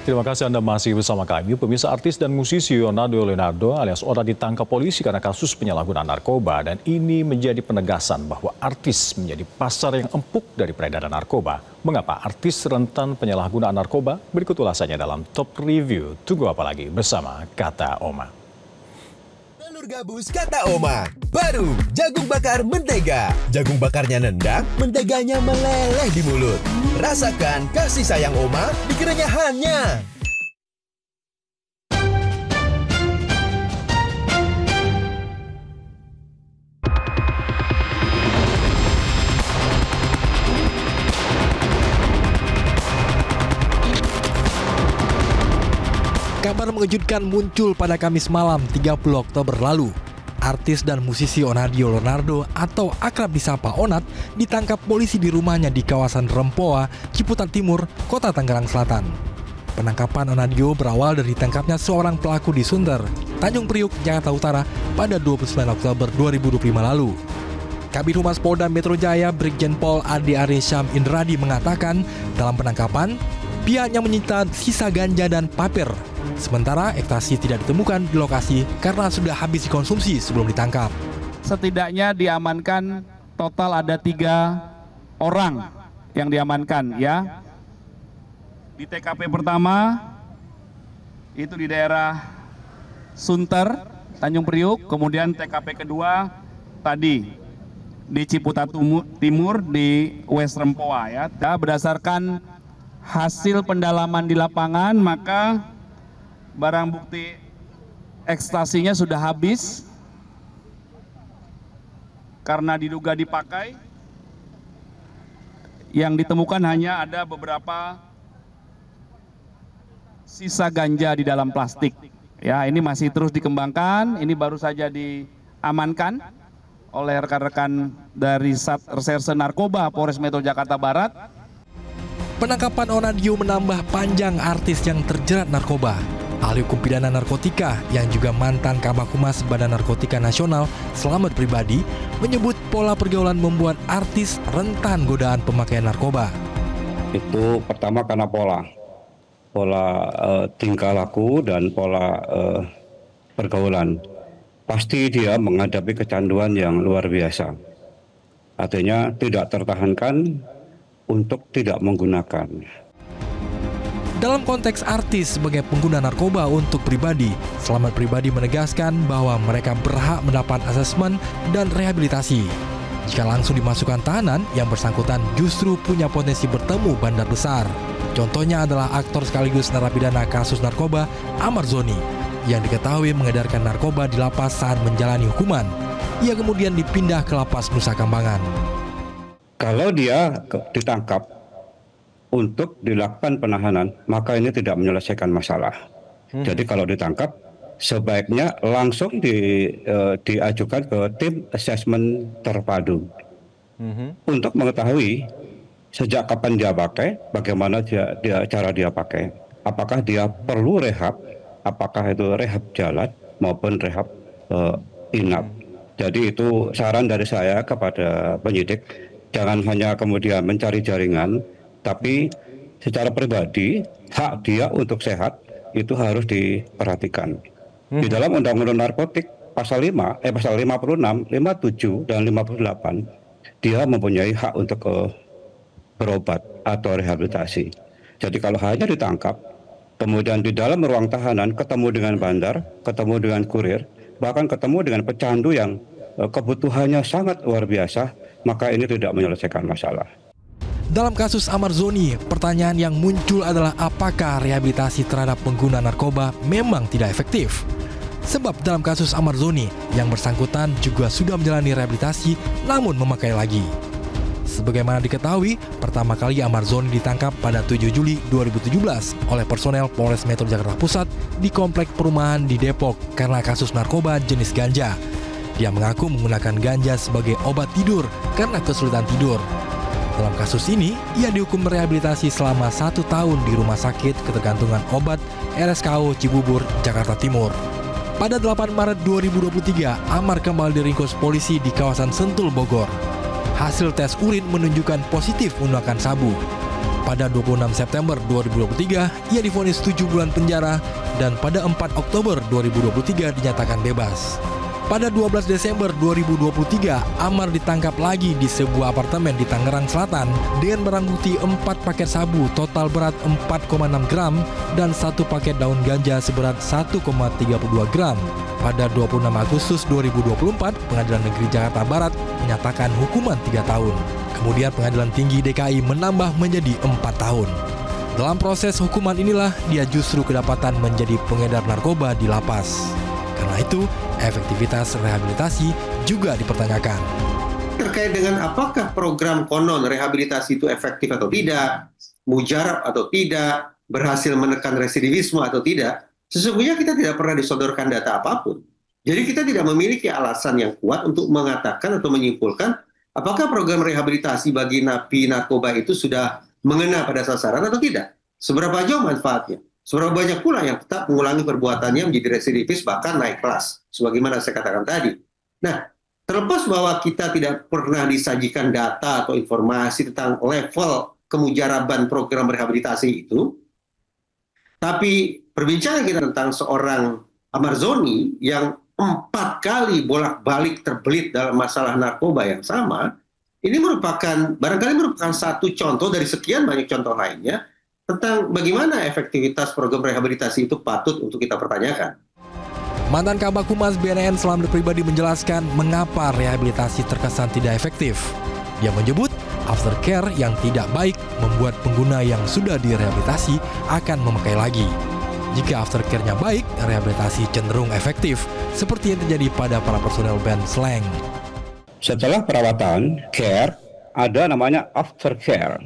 Terima kasih Anda masih bersama kami. Pemirsa, artis dan musisi Ronaldo Leonardo alias Oda ditangkap polisi karena kasus penyalahgunaan narkoba, dan ini menjadi penegasan bahwa artis menjadi pasar yang empuk dari peredaran narkoba. Mengapa artis rentan penyalahgunaan narkoba? Berikut ulasannya dalam Top Review. Tunggu apa lagi bersama Kata Oma. Telur gabus Kata Oma. Baru jagung bakar mentega. Jagung bakarnya nendang, menteganya meleleh di mulut. Rasakan kasih sayang Oma di kerenyahannya. Kabar mengejutkan muncul pada Kamis malam 30 Oktober lalu. Artis dan musisi Onadio Leonardo atau akrab disapa Onat ditangkap polisi di rumahnya di kawasan Rempoa, Ciputat Timur, Kota Tangerang Selatan. Penangkapan Onadio berawal dari ditangkapnya seorang pelaku di Sunter, Tanjung Priuk, Jakarta Utara pada 29 Oktober 2025 lalu. Kabid Humas Polda Metro Jaya Brigjen Pol Ade Arysyam Indradi mengatakan dalam penangkapan pihaknya menyita sisa ganja dan papir. Sementara ekstasi tidak ditemukan di lokasi karena sudah habis dikonsumsi sebelum ditangkap. Setidaknya diamankan total ada 3 orang yang diamankan ya. Di TKP pertama itu di daerah Sunter, Tanjung Priuk, kemudian TKP kedua tadi di Ciputat Timur di West Rempoa ya. Berdasarkan hasil pendalaman di lapangan, maka barang bukti ekstasinya sudah habis karena diduga dipakai. Yang ditemukan hanya ada beberapa sisa ganja di dalam plastik. Ya, ini masih terus dikembangkan. Ini baru saja diamankan oleh rekan-rekan dari Satreskrim Narkoba Polres Metro Jakarta Barat. Penangkapan Onadio menambah panjang artis yang terjerat narkoba. Ahli hukum pidana narkotika yang juga mantan Kabag Humas Badan Narkotika Nasional Slamet Pribadi menyebut pola pergaulan membuat artis rentan godaan pemakaian narkoba. Itu pertama karena pola tingkah laku dan pola pergaulan. Pasti dia menghadapi kecanduan yang luar biasa. Artinya tidak tertahankan untuk tidak menggunakan. Dalam konteks artis sebagai pengguna narkoba untuk pribadi, Slamet Pribadi menegaskan bahwa mereka berhak mendapat asesmen dan rehabilitasi. Jika langsung dimasukkan tahanan, yang bersangkutan justru punya potensi bertemu bandar besar. Contohnya adalah aktor sekaligus narapidana kasus narkoba Ahmad Zoni yang diketahui mengedarkan narkoba di lapas saat menjalani hukuman. Ia kemudian dipindah ke lapas Nusa Kambangan. Kalau dia ditangkap untuk dilakukan penahanan, maka ini tidak menyelesaikan masalah. Jadi kalau ditangkap, sebaiknya langsung diajukan ke tim asesmen terpadu untuk mengetahui sejak kapan dia pakai, bagaimana cara dia pakai, apakah dia perlu rehab, apakah itu rehab jalan maupun rehab inap. Jadi itu saran dari saya kepada penyidik, jangan hanya kemudian mencari jaringan, tapi secara pribadi hak dia untuk sehat itu harus diperhatikan. Di dalam Undang-Undang Narkotik pasal 5, pasal 56, 57 dan 58 dia mempunyai hak untuk berobat atau rehabilitasi. Jadi kalau hanya ditangkap, kemudian di dalam ruang tahanan ketemu dengan bandar, ketemu dengan kurir, bahkan ketemu dengan pecandu yang kebutuhannya sangat luar biasa, maka ini tidak menyelesaikan masalah. Dalam kasus Ahmad Zoni, pertanyaan yang muncul adalah apakah rehabilitasi terhadap pengguna narkoba memang tidak efektif? Sebab dalam kasus Ahmad Zoni, yang bersangkutan juga sudah menjalani rehabilitasi namun memakai lagi. Sebagaimana diketahui, pertama kali Ahmad Zoni ditangkap pada 7 Juli 2017 oleh personel Polres Metro Jakarta Pusat di komplek perumahan di Depok karena kasus narkoba jenis ganja. Dia mengaku menggunakan ganja sebagai obat tidur karena kesulitan tidur. Dalam kasus ini, ia dihukum rehabilitasi selama 1 tahun di Rumah Sakit Ketergantungan Obat RSKO Cibubur, Jakarta Timur. Pada 8 Maret 2023, Amar kembali diringkus polisi di kawasan Sentul, Bogor. Hasil tes urin menunjukkan positif menggunakan sabu. Pada 26 September 2023, ia divonis 7 bulan penjara dan pada 4 Oktober 2023 dinyatakan bebas. Pada 12 Desember 2023, Amar ditangkap lagi di sebuah apartemen di Tangerang Selatan dengan barang bukti 4 paket sabu total berat 4,6 gram dan 1 paket daun ganja seberat 1,32 gram. Pada 26 Agustus 2024, Pengadilan Negeri Jakarta Barat menyatakan hukuman 3 tahun. Kemudian Pengadilan Tinggi DKI menambah menjadi 4 tahun. Dalam proses hukuman inilah dia justru kedapatan menjadi pengedar narkoba di lapas. Karena itu, efektivitas rehabilitasi juga dipertanyakan. Terkait dengan apakah program konon rehabilitasi itu efektif atau tidak, mujarab atau tidak, berhasil menekan residivisme atau tidak, sesungguhnya kita tidak pernah disodorkan data apapun. Jadi kita tidak memiliki alasan yang kuat untuk mengatakan atau menyimpulkan apakah program rehabilitasi bagi napi narkoba itu sudah mengena pada sasaran atau tidak. Seberapa jauh manfaatnya. Seberapa banyak pula yang tetap mengulangi perbuatannya menjadi residivis bahkan naik kelas, sebagaimana saya katakan tadi. Nah, terlepas bahwa kita tidak pernah disajikan data atau informasi tentang level kemujaraban program rehabilitasi itu, tapi perbincangan kita tentang seorang Amar Zoni yang 4 kali bolak-balik terbelit dalam masalah narkoba yang sama, ini barangkali merupakan satu contoh dari sekian banyak contoh lainnya tentang bagaimana efektivitas program rehabilitasi itu patut untuk kita pertanyakan. Mantan Kabag Humas BNN Selamat Pribadi menjelaskan mengapa rehabilitasi terkesan tidak efektif. Dia menyebut aftercare yang tidak baik membuat pengguna yang sudah direhabilitasi akan memakai lagi. Jika aftercare-nya baik, rehabilitasi cenderung efektif, seperti yang terjadi pada para personel band Slang. Setelah perawatan, care, ada namanya aftercare.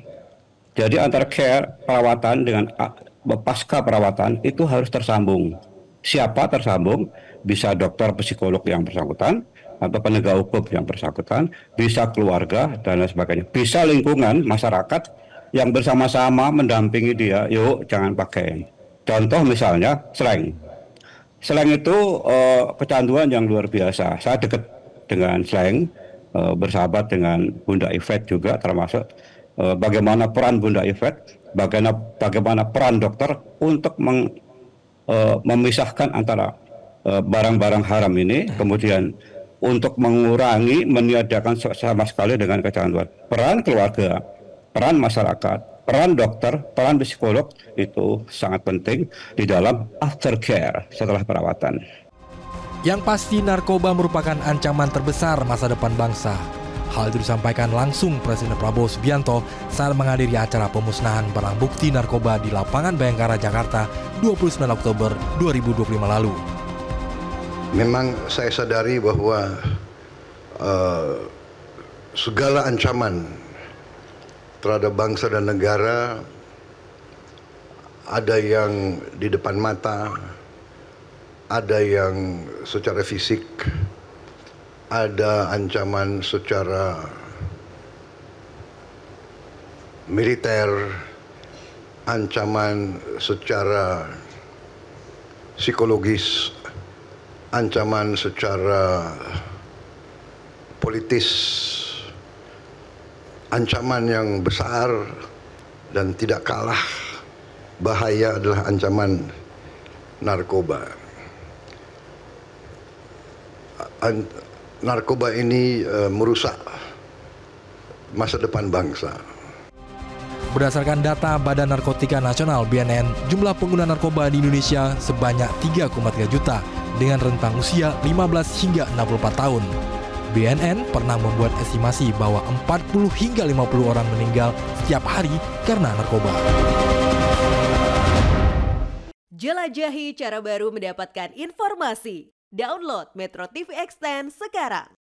Jadi antara care, perawatan dengan pasca perawatan itu harus tersambung. Siapa tersambung? Bisa dokter psikolog yang bersangkutan, atau penegak hukum yang bersangkutan, bisa keluarga, dan lain sebagainya. Bisa lingkungan, masyarakat yang bersama-sama mendampingi dia, yuk jangan pakai. Contoh misalnya, Slang. Slang itu kecanduan yang luar biasa. Saya dekat dengan Slang, bersahabat dengan Bunda Yvette juga termasuk. Bagaimana peran Bunda Yvette, bagaimana peran dokter untuk memisahkan antara barang-barang haram ini, kemudian untuk mengurangi, meniadakan sama sekali dengan kecanduan. Peran keluarga, peran masyarakat, peran dokter, peran psikolog itu sangat penting di dalam aftercare setelah perawatan. Yang pasti narkoba merupakan ancaman terbesar masa depan bangsa. Hal itu disampaikan langsung Presiden Prabowo Subianto saat menghadiri acara pemusnahan barang bukti narkoba di Lapangan Bayangkara, Jakarta, 29 Oktober 2025 lalu. Memang saya sadari bahwa segala ancaman terhadap bangsa dan negara ada yang di depan mata, ada yang secara fisik, ada ancaman secara militer, ancaman secara psikologis, ancaman secara politis, ancaman yang besar dan tidak kalah bahaya adalah ancaman narkoba. Narkoba ini merusak masa depan bangsa. Berdasarkan data Badan Narkotika Nasional (BNN), jumlah pengguna narkoba di Indonesia sebanyak 3,3 juta dengan rentang usia 15 hingga 64 tahun. BNN pernah membuat estimasi bahwa 40 hingga 50 orang meninggal setiap hari karena narkoba. Jelajahi cara baru mendapatkan informasi. Download Metro TV Extend sekarang.